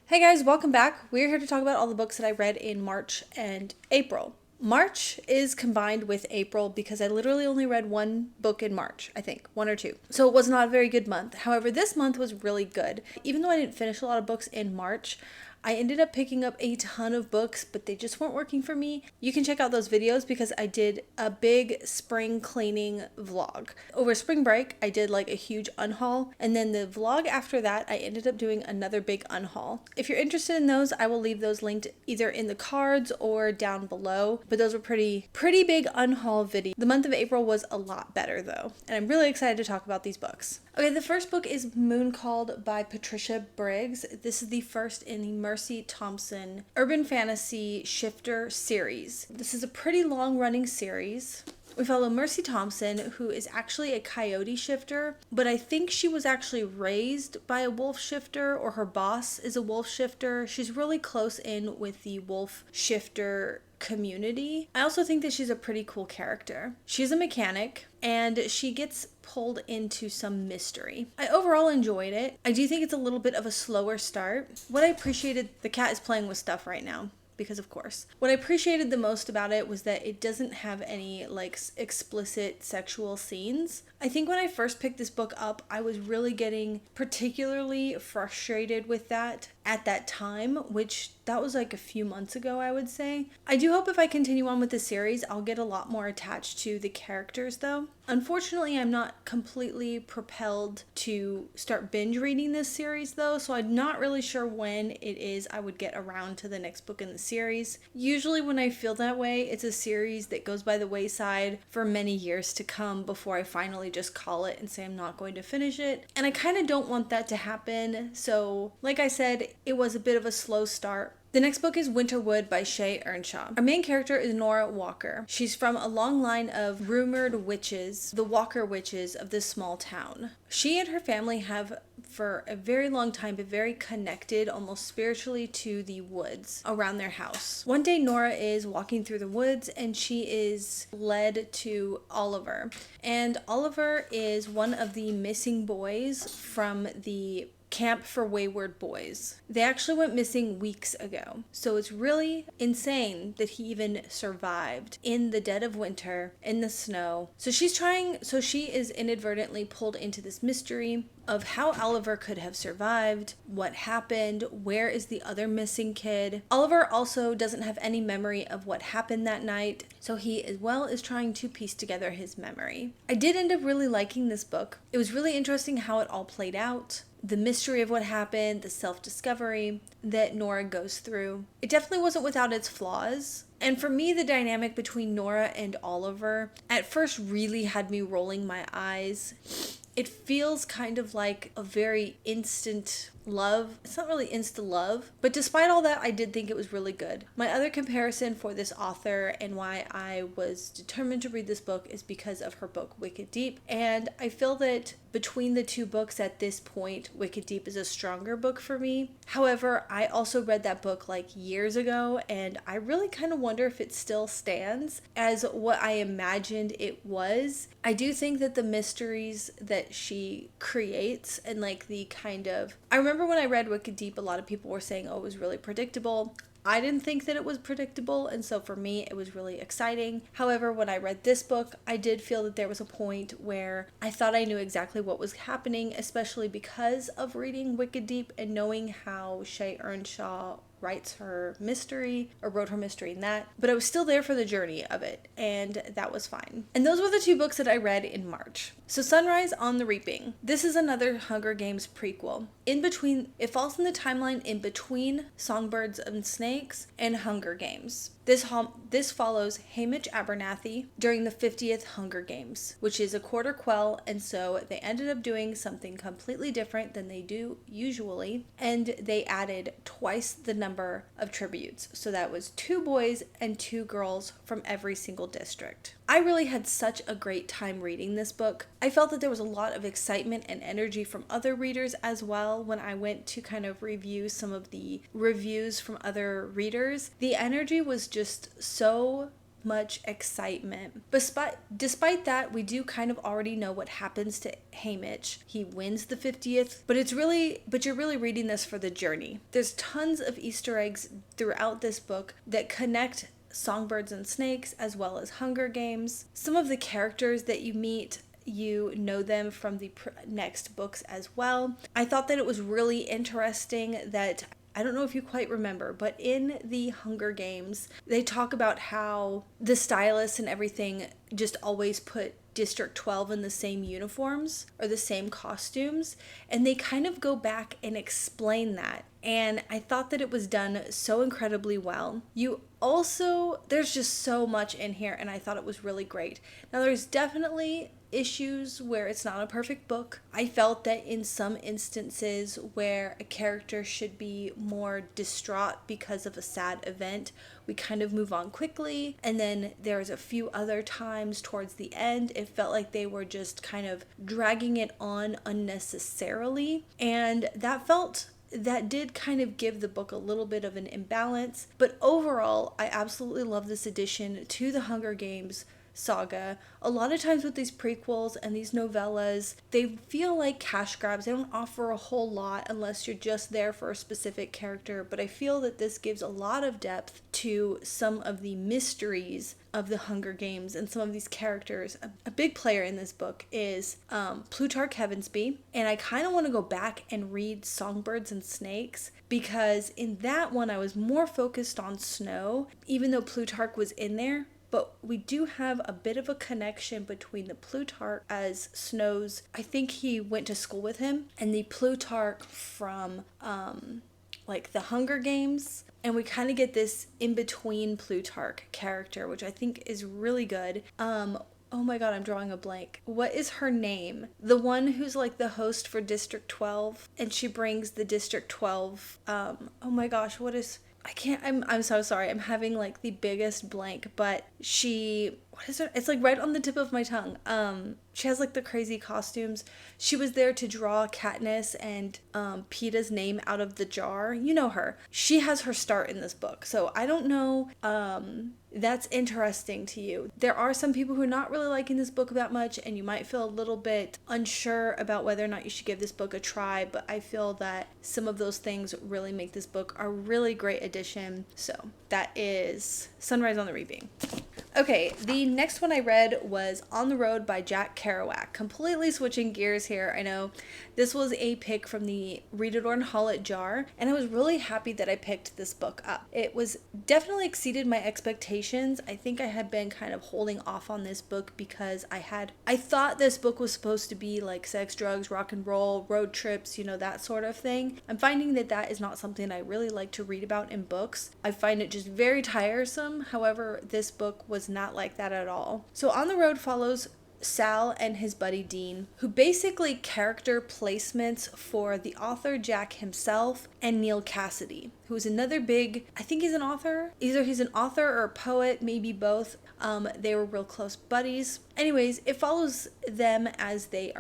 Hey guys, welcome back. We're here to talk about all the books that I read in March and April. March is combined with April because I literally only read one book in March, I think, one or two. So it was not a very good month. However, this month was really good. Even though I didn't finish a lot of books in March, I ended up picking up a ton of books, but they just weren't working for me. You can check out those videos because I did a big spring cleaning vlog. Over spring break, I did like a huge unhaul, and then the vlog after that, I ended up doing another big unhaul. If you're interested in those, I will leave those linked either in the cards or down below, but those were pretty big unhaul videos. The month of April was a lot better though, and I'm really excited to talk about these books. Okay, the first book is Moon Called by Patricia Briggs. This is the first in the Mercy Thompson Urban Fantasy Shifter series. This is a pretty long running series. We follow Mercy Thompson, who is actually a coyote shifter, but I think she was actually raised by a wolf shifter, or her boss is a wolf shifter. She's really close in with the wolf shifter community. I also think that she's a pretty cool character. She's a mechanic and she gets pulled into some mystery. I overall enjoyed it. I do think it's a little bit of a slower start. What I appreciated, the cat is playing with stuff right now, because of course. What I appreciated the most about it was that it doesn't have any like explicit sexual scenes. I think when I first picked this book up, I was really getting particularly frustrated with that at that time, which that was like a few months ago, I would say. I do hope if I continue on with the series, I'll get a lot more attached to the characters though. Unfortunately, I'm not completely propelled to start binge reading this series though, so I'm not really sure when it is I would get around to the next book in the series. Usually when I feel that way, it's a series that goes by the wayside for many years to come before I finally just call it and say I'm not going to finish it. And I kind of don't want that to happen. So like I said, it was a bit of a slow start. The next book is Winterwood by Shay Earnshaw. Our main character is Nora Walker. She's from a long line of rumored witches, the Walker witches of this small town. She and her family have for a very long time been very connected, almost spiritually, to the woods around their house. One day Nora is walking through the woods and she is led to Oliver. And Oliver is one of the missing boys from the Camp for Wayward Boys. They actually went missing weeks ago. So it's really insane that he even survived in the dead of winter, in the snow. So she is inadvertently pulled into this mystery of how Oliver could have survived, what happened, where is the other missing kid. Oliver also doesn't have any memory of what happened that night, so he as well is trying to piece together his memory. I did end up really liking this book. It was really interesting how it all played out. The mystery of what happened, the self-discovery that Nora goes through. It definitely wasn't without its flaws. And for me, the dynamic between Nora and Oliver at first really had me rolling my eyes. It feels kind of like a very instant love. It's not really insta love, but despite all that, I did think it was really good. My other comparison for this author and why I was determined to read this book is because of her book Wicked Deep, and I feel that between the two books at this point, Wicked Deep is a stronger book for me. However, I also read that book like years ago, and I really kind of wonder if it still stands as what I imagined it was. I do think that the mysteries that she creates and like the kind of, I remember when I read Wicked Deep, a lot of people were saying, oh, it was really predictable. I didn't think that it was predictable, and so for me it was really exciting. However, when I read this book, I did feel that there was a point where I thought I knew exactly what was happening, especially because of reading Wicked Deep and knowing how Shay Earnshaw writes her mystery, or wrote her mystery in that, but I was still there for the journey of it, and that was fine. And those were the two books that I read in March. So Sunrise on the Reaping. This is another Hunger Games prequel. In between, it falls in the timeline in between Songbirds and Snakes and Hunger Games. This follows Haymitch Abernathy during the 50th Hunger Games, which is a quarter quell, and so they ended up doing something completely different than they do usually, and they added twice the number of tributes. So that was 2 boys and 2 girls from every single district. I really had such a great time reading this book. I felt that there was a lot of excitement and energy from other readers as well when I went to kind of review some of the reviews from other readers. The energy was just so much excitement. Despite that, we do kind of already know what happens to Haymitch. He wins the 50th, but you're really reading this for the journey. There's tons of Easter eggs throughout this book that connect Songbirds and Snakes as well as Hunger Games. Some of the characters that you meet, you know them from the next books as well. I thought that it was really interesting that, I don't know if you quite remember, but in the Hunger Games, they talk about how the stylists and everything just always put District 12 in the same uniforms or the same costumes, and they kind of go back and explain that. And I thought that it was done so incredibly well. There's just so much in here, and I thought it was really great. Now, there's definitely issues where it's not a perfect book. I felt that in some instances where a character should be more distraught because of a sad event, we kind of move on quickly. And then there's a few other times towards the end, it felt like they were just kind of dragging it on unnecessarily. And that did kind of give the book a little bit of an imbalance. But overall, I absolutely love this addition to the Hunger Games saga. A lot of times with these prequels and these novellas, they feel like cash grabs. They don't offer a whole lot unless you're just there for a specific character, but I feel that this gives a lot of depth to some of the mysteries of the Hunger Games and some of these characters. A big player in this book is Plutarch Heavensbee, and I kind of want to go back and read Songbirds and Snakes, because in that one I was more focused on Snow, even though Plutarch was in there. But we do have a bit of a connection between the Plutarch as Snow's, I think he went to school with him, and the Plutarch from like the Hunger Games. And we kind of get this in-between Plutarch character, which I think is really good. Oh my god, I'm drawing a blank. What is her name? The one who's like the host for District 12, and she brings the District 12, oh my gosh, I'm so sorry. I'm having like the biggest blank, but what is it? It's like right on the tip of my tongue. She has like the crazy costumes. She was there to draw Katniss and Peeta's name out of the jar. You know her. She has her start in this book. So I don't know. That's interesting to you. There are some people who are not really liking this book that much, and you might feel a little bit unsure about whether or not you should give this book a try, but I feel that some of those things really make this book a really great addition. So that is Sunrise on the Reaping. Okay, the next one I read was On the Road by Jack Kerouac. Completely switching gears here, I know. This was a pick from the Read It or Haul It jar, and I was really happy that I picked this book up. It was definitely exceeded my expectations. I think I had been kind of holding off on this book because I thought this book was supposed to be like sex, drugs, rock and roll, road trips, that sort of thing. I'm finding that is not something I really like to read about in books. I find it just very tiresome. However, this book was not like that at all. So On the Road follows Sal and his buddy Dean, who basically character placements for the author Jack himself and Neil Cassidy, who is another I think he's an author. Either he's an author or a poet, maybe both. They were real close buddies. Anyways, it follows them as they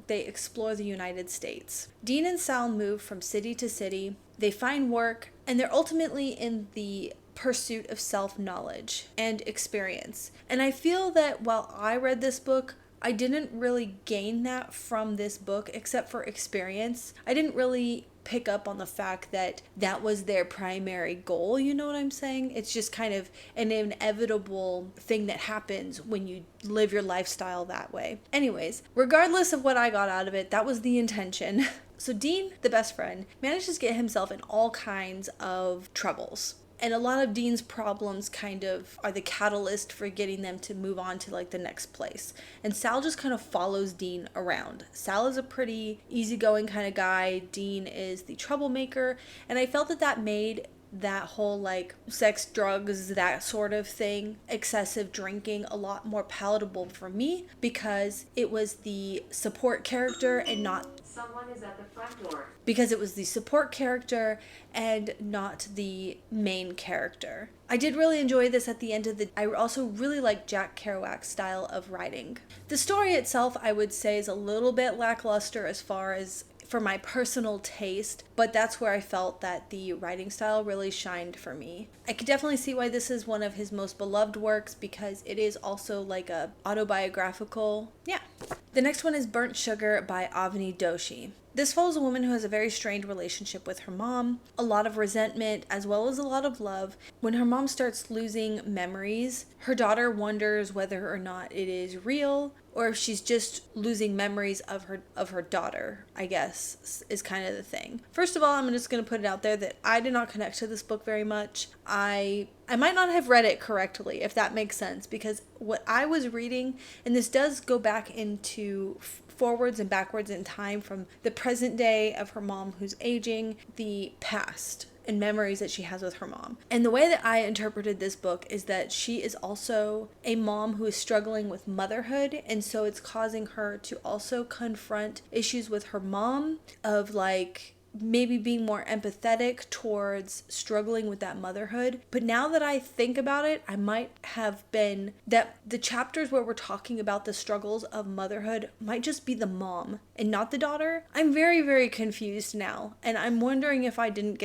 explore the United States. Dean and Sal move from city to city. They find work, and they're ultimately in the pursuit of self-knowledge and experience. And I feel that while I read this book, I didn't really gain that from this book except for experience. I didn't really pick up on the fact that was their primary goal, you know what I'm saying? It's just kind of an inevitable thing that happens when you live your lifestyle that way. Anyways, regardless of what I got out of it, that was the intention. So Dean, the best friend, manages to get himself in all kinds of troubles. And a lot of Dean's problems kind of are the catalyst for getting them to move on to like the next place. And Sal just kind of follows Dean around. Sal is a pretty easygoing kind of guy. Dean is the troublemaker. And I felt that made that whole like sex, drugs, that sort of thing, excessive drinking, a lot more palatable for me because it was the support character and not Someone is at the front door. Because it was the support character and not the main character. I did really enjoy this at the end of I also really like Jack Kerouac's style of writing. The story itself, I would say, is a little bit lackluster as far as for my personal taste, but that's where I felt that the writing style really shined for me. I could definitely see why this is one of his most beloved works because it is also like a autobiographical. Yeah. The next one is Burnt Sugar by Avni Doshi. This follows a woman who has a very strained relationship with her mom, a lot of resentment as well as a lot of love. When her mom starts losing memories, her daughter wonders whether or not it is real or if she's just losing memories of her daughter, I guess, is kind of the thing. First of all, I'm just going to put it out there that I did not connect to this book very much. I might not have read it correctly, if that makes sense, because what I was reading, and this does go back into forwards and backwards in time from the present day of her mom who's aging, the past and memories that she has with her mom. And the way that I interpreted this book is that she is also a mom who is struggling with motherhood, and so it's causing her to also confront issues with her mom of like maybe being more empathetic towards struggling with that motherhood. But now that I think about it, I might have been that the chapters where we're talking about the struggles of motherhood might just be the mom and not the daughter. I'm very, very confused now, and I'm wondering if I didn't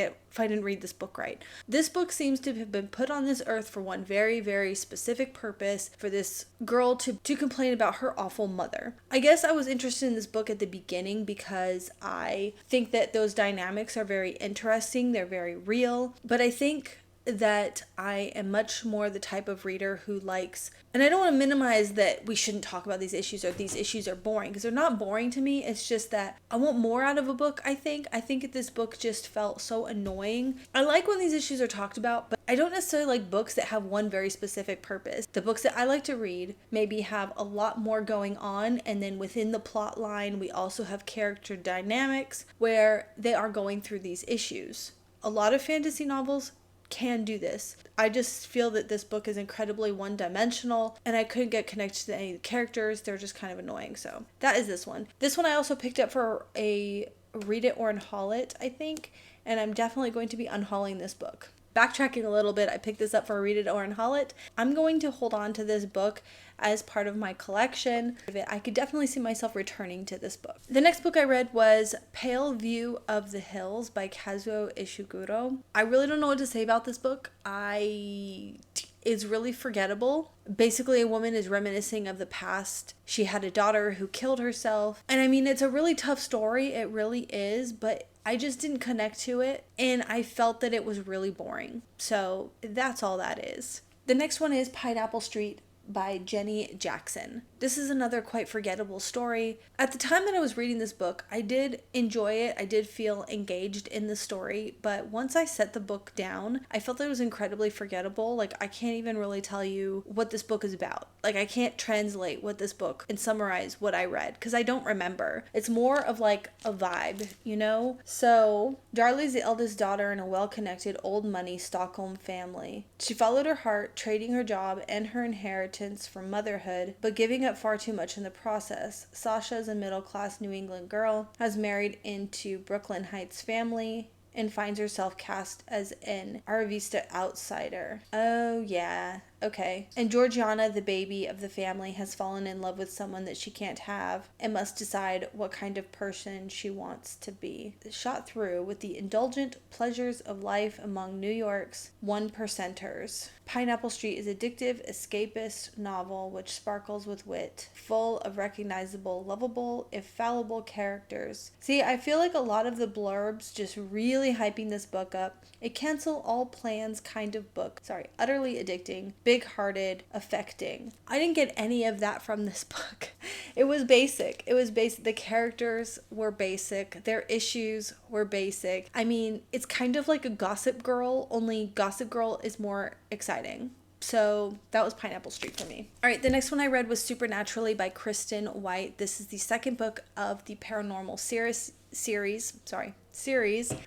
read this book right. This book seems to have been put on this earth for one very, very specific purpose, for this girl to complain about her awful mother. I guess I was interested in this book at the beginning because I think that those dynamics are very interesting. They're very real. But I think that I am much more the type of reader who likes, and I don't want to minimize that we shouldn't talk about these issues or these issues are boring, because they're not boring to me. It's just that I want more out of a book. I think that this book just felt so annoying. I like when these issues are talked about, but I don't necessarily like books that have one very specific purpose. The books that I like to read maybe have a lot more going on, and then within the plot line we also have character dynamics where they are going through these issues. A lot of fantasy novels can do this. I just feel that this book is incredibly one-dimensional, and I couldn't get connected to any of the characters. They're just kind of annoying. So that is this one. This one I also picked up for a read it or unhaul it, I think, and I'm definitely going to be unhauling this book. Backtracking a little bit, I picked this up for a read it or unhaul it. I'm going to hold on to this book as part of my collection. I could definitely see myself returning to this book. The next book I read was Pale View of the Hills by Kazuo Ishiguro. I really don't know what to say about this book. It's really forgettable. Basically, a woman is reminiscing of the past. She had a daughter who killed herself. And I mean, it's a really tough story. It really is. But I just didn't connect to it. And I felt that it was really boring. So that's all that is. The next one is Pineapple Street by Jenny Jackson. This is another quite forgettable story. At the time that I was reading this book, I did enjoy it. I did feel engaged in the story, but once I set the book down, I felt that it was incredibly forgettable. Like, I can't even really tell you what this book is about. Like, I can't translate what this book and summarize what I read because I don't remember. It's more of like a vibe, you know? So, Darlie's the eldest daughter in a well-connected old money Stockholm family. She followed her heart, trading her job and her inheritance for motherhood, but giving up far too much in the process. Sasha is a middle-class New England girl, has married into Brooklyn Heights family, and finds herself cast as an Arvista outsider. Oh yeah, okay. And Georgiana, the baby of the family, has fallen in love with someone that she can't have and must decide what kind of person she wants to be. Shot through with the indulgent pleasures of life among New York's one percenters. Pineapple Street is an addictive, escapist novel which sparkles with wit, full of recognizable, lovable, if fallible characters. See, I feel like a lot of the blurbs just really hyping this book up. A cancel all plans kind of book. Sorry, utterly addicting, big-hearted, affecting. I didn't get any of that from this book. It was basic. The characters were basic. Their issues were basic. I mean, it's kind of like a Gossip Girl, only Gossip Girl is more exciting. So that was Pineapple Street for me. All right, the next one I read was Supernaturally by Kristen White. This is the second book of the Paranormal series.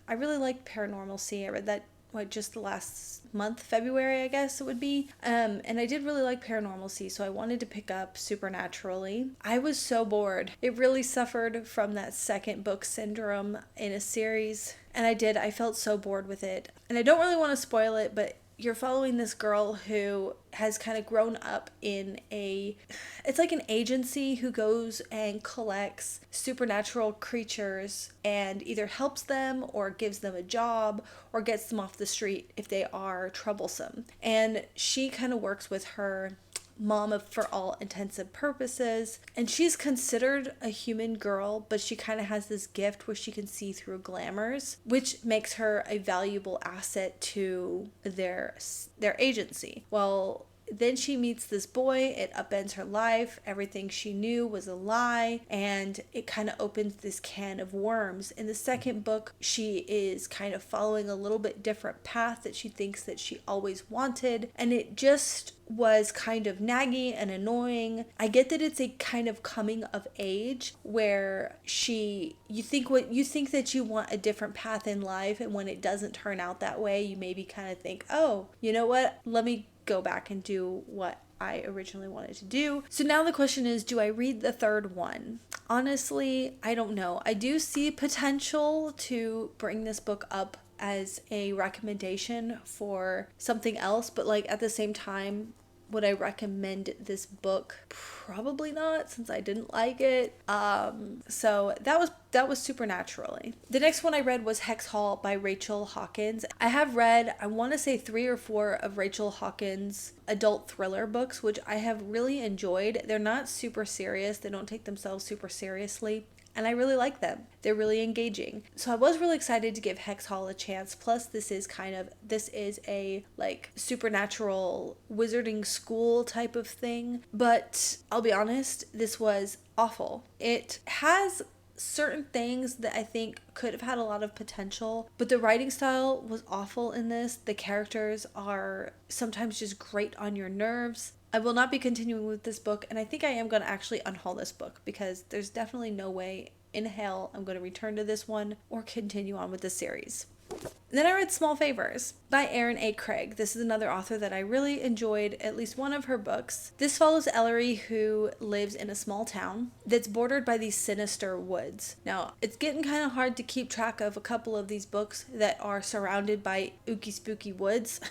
I really like Paranormal Sea. I read that just the last month, February, I guess it would be. And I did really like Paranormal Sea, so I wanted to pick up Supernaturally. I was so bored. It really suffered from that second book syndrome in a series, and I felt so bored with it. And I don't really want to spoil it, but you're following this girl who has kind of grown up in it's like an agency who goes and collects supernatural creatures and either helps them or gives them a job or gets them off the street if they are troublesome. And she kind of works with her mom for all intents and purposes, and she's considered a human girl, but she kind of has this gift where she can see through glamours, which makes her a valuable asset to their agency. Well, then she meets this boy, it upends her life, everything she knew was a lie, and it kind of opens this can of worms. In the second book, she is kind of following a little bit different path that she thinks that she always wanted, and it just was kind of naggy and annoying. I get that it's a kind of coming of age where you think that you want a different path in life, and when it doesn't turn out that way, you maybe kind of think, oh, you know what, let me go back and do what I originally wanted to do. So now the question is, do I read the third one? Honestly, I don't know. I do see potential to bring this book up as a recommendation for something else, but like at the same time, would I recommend this book? Probably not, since I didn't like it. So that was Supernaturally. The next one I read was Hex Hall by Rachel Hawkins. I have read, I want to say 3 or 4 of Rachel Hawkins' adult thriller books, which I have really enjoyed. They're not super serious. They don't take themselves super seriously, and I really like them. They're really engaging. So I was really excited to give Hex Hall a chance. Plus, this is a like supernatural wizarding school type of thing. But I'll be honest, this was awful. It has certain things that I think could have had a lot of potential, but the writing style was awful in this. The characters are sometimes just grate on your nerves. I will not be continuing with this book, and I think I am going to actually unhaul this book because there's definitely no way in hell I'm going to return to this one or continue on with the series. Then I read Small Favors by Erin A. Craig. This is another author that I really enjoyed at least one of her books. This follows Ellery, who lives in a small town that's bordered by these sinister woods. Now, it's getting kind of hard to keep track of a couple of these books that are surrounded by ooky spooky woods.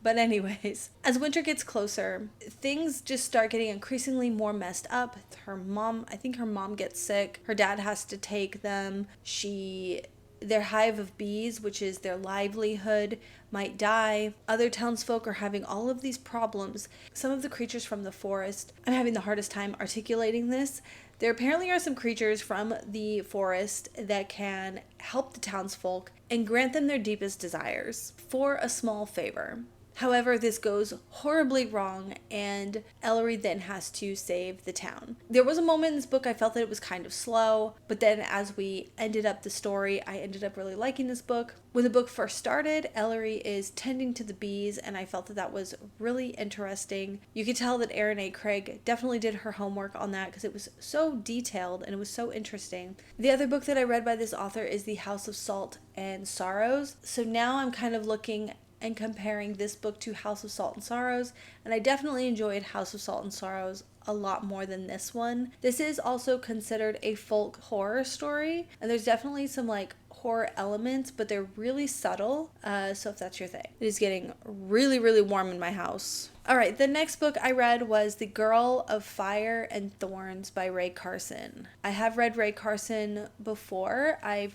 But anyways, as winter gets closer, things just start getting increasingly more messed up. I think her mom gets sick. Her dad has to take them. Their hive of bees, which is their livelihood, might die. Other townsfolk are having all of these problems. Some of the creatures from the forest, I'm having the hardest time articulating this. There apparently are some creatures from the forest that can help the townsfolk and grant them their deepest desires for a small favor. However, this goes horribly wrong, and Ellery then has to save the town. There was a moment in this book I felt that it was kind of slow, but then as we ended up the story, I ended up really liking this book. When the book first started, Ellery is tending to the bees, and I felt that that was really interesting. You could tell that Erin A. Craig definitely did her homework on that because it was so detailed and it was so interesting. The other book that I read by this author is The House of Salt and Sorrows. So now I'm kind of looking and comparing this book to House of Salt and Sorrows, and I definitely enjoyed House of Salt and Sorrows a lot more than this one. This is also considered a folk horror story, and there's definitely some like horror elements, but they're really subtle, so if that's your thing. It is getting really, really warm in my house. Alright, the next book I read was The Girl of Fire and Thorns by Ray Carson. I have read Ray Carson before. I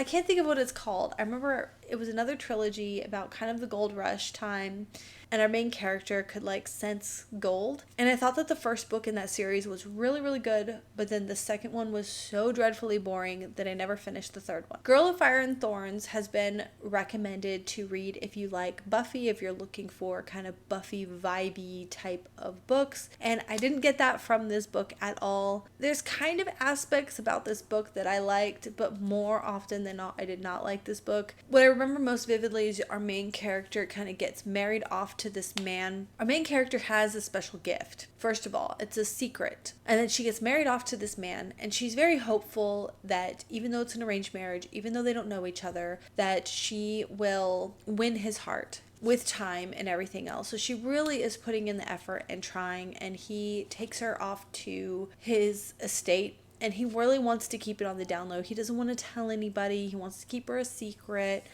can't think of what it's called. I remember it was another trilogy about kind of the gold rush time, and our main character could like sense gold. And I thought that the first book in that series was really, really good, but then the second one was so dreadfully boring that I never finished the third one. Girl of Fire and Thorns has been recommended to read if you like Buffy, if you're looking for kind of Buffy vibey type of books, and I didn't get that from this book at all. There's kind of aspects about this book that I liked, but more often than not, I did not like this book. What I remember most vividly is our main character kind of gets married off to this man. Our main character has a special gift. First of all, it's a secret. And then she gets married off to this man, and she's very hopeful that even though it's an arranged marriage, even though they don't know each other, that she will win his heart with time and everything else. So she really is putting in the effort and trying, and he takes her off to his estate, and he really wants to keep it on the down low. He doesn't want to tell anybody. He wants to keep her a secret.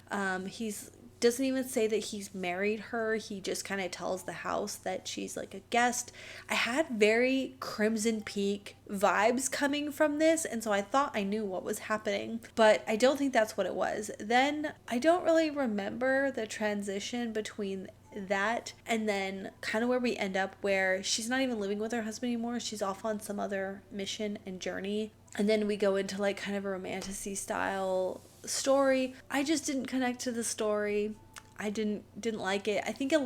He's doesn't even say that he's married her. He just kind of tells the house that she's like a guest. I had very Crimson Peak vibes coming from this, and so I thought I knew what was happening, but I don't think that's what it was. Then I don't really remember the transition between that and then kind of where we end up, where she's not even living with her husband anymore. She's off on some other mission and journey, and then we go into like kind of a romantic style story. I just didn't connect to the story. I didn't like it. I think a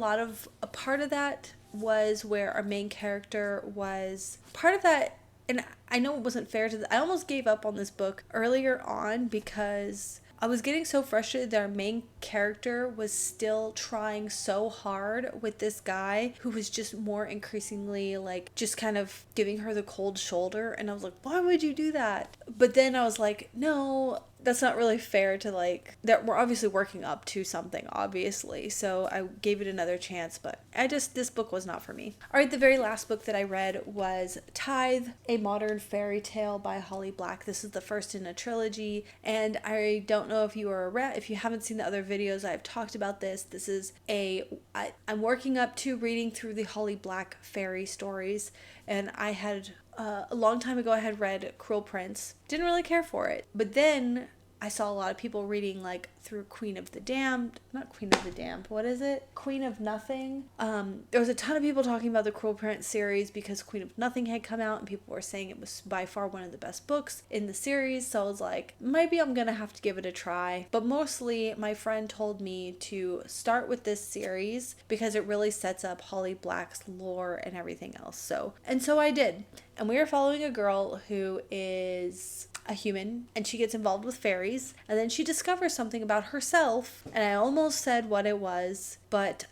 part of that was where our main character was part of that. And I know it wasn't fair I almost gave up on this book earlier on because I was getting so frustrated that our main character was still trying so hard with this guy who was just more increasingly like just kind of giving her the cold shoulder. And I was like, why would you do that? But then I was like, no, that's not really fair to like, that we're obviously working up to something, obviously. So I gave it another chance, but this book was not for me. All right, the very last book that I read was Tithe, A Modern Fairy Tale by Holly Black. This is the first in a trilogy, and I don't know if if you haven't seen the other videos, I've talked about this. This is I'm working up to reading through the Holly Black fairy stories, and I had a long time ago I had read Cruel Prince. Didn't really care for it. But then I saw a lot of people reading like through Queen of the Damned. Not Queen of the Damned. What is it? Queen of Nothing. There was a ton of people talking about the Cruel Prince series because Queen of Nothing had come out and people were saying it was by far one of the best books in the series. So I was like, maybe I'm gonna have to give it a try. But mostly my friend told me to start with this series because it really sets up Holly Black's lore and everything else. So I did. And we are following a girl who is a human and she gets involved with fairies, and then she discovers something about herself, and I almost said what it was, but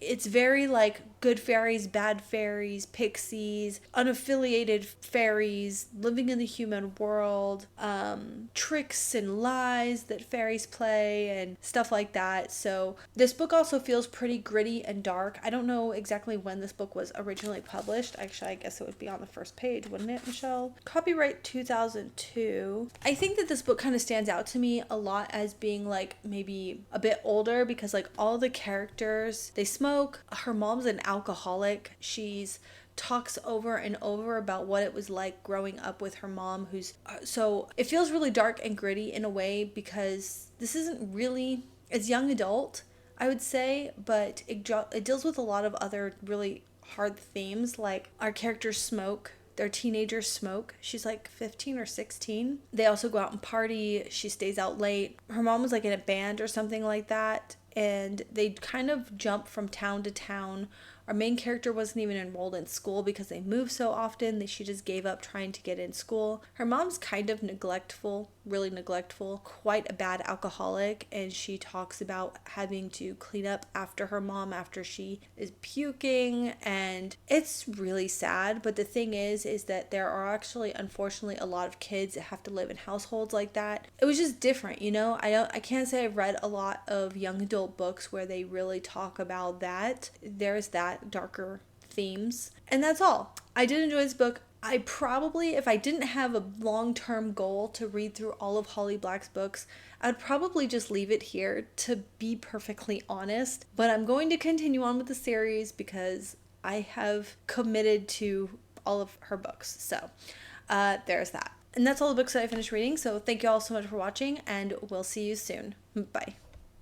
it's very like good fairies, bad fairies, pixies, unaffiliated fairies living in the human world, tricks and lies that fairies play and stuff like that. So this book also feels pretty gritty and dark. I don't know exactly when this book was originally published. Actually, I guess it would be on the first page, wouldn't it, Michelle? Copyright 2002. I think that this book kind of stands out to me a lot as being like maybe a bit older because like all the characters, they smoke. Her mom's an alcoholic. She's talks over and over about what it was like growing up with her mom, who's so it feels really dark and gritty in a way because this isn't really, it's young adult, I would say, but it deals with a lot of other really hard themes. Like our characters smoke. Their teenagers smoke. She's like 15 or 16. They also go out and party. She stays out late. Her mom was like in a band or something like that, and they kind of jump from town to town. Our main character wasn't even enrolled in school because they move so often that she just gave up trying to get in school. Her mom's kind of neglectful, really neglectful, quite a bad alcoholic, and she talks about having to clean up after her mom after she is puking, and it's really sad. But the thing is that there are actually, unfortunately, a lot of kids that have to live in households like that. It was just different, you know? I can't say I've read a lot of young adult books where they really talk about that. There's that darker themes, and that's all. I did enjoy this book. I probably, if I didn't have a long-term goal to read through all of Holly Black's books, I'd probably just leave it here, to be perfectly honest. But I'm going to continue on with the series because I have committed to all of her books. So there's that. And that's all the books that I finished reading. So thank you all so much for watching, and we'll see you soon. Bye.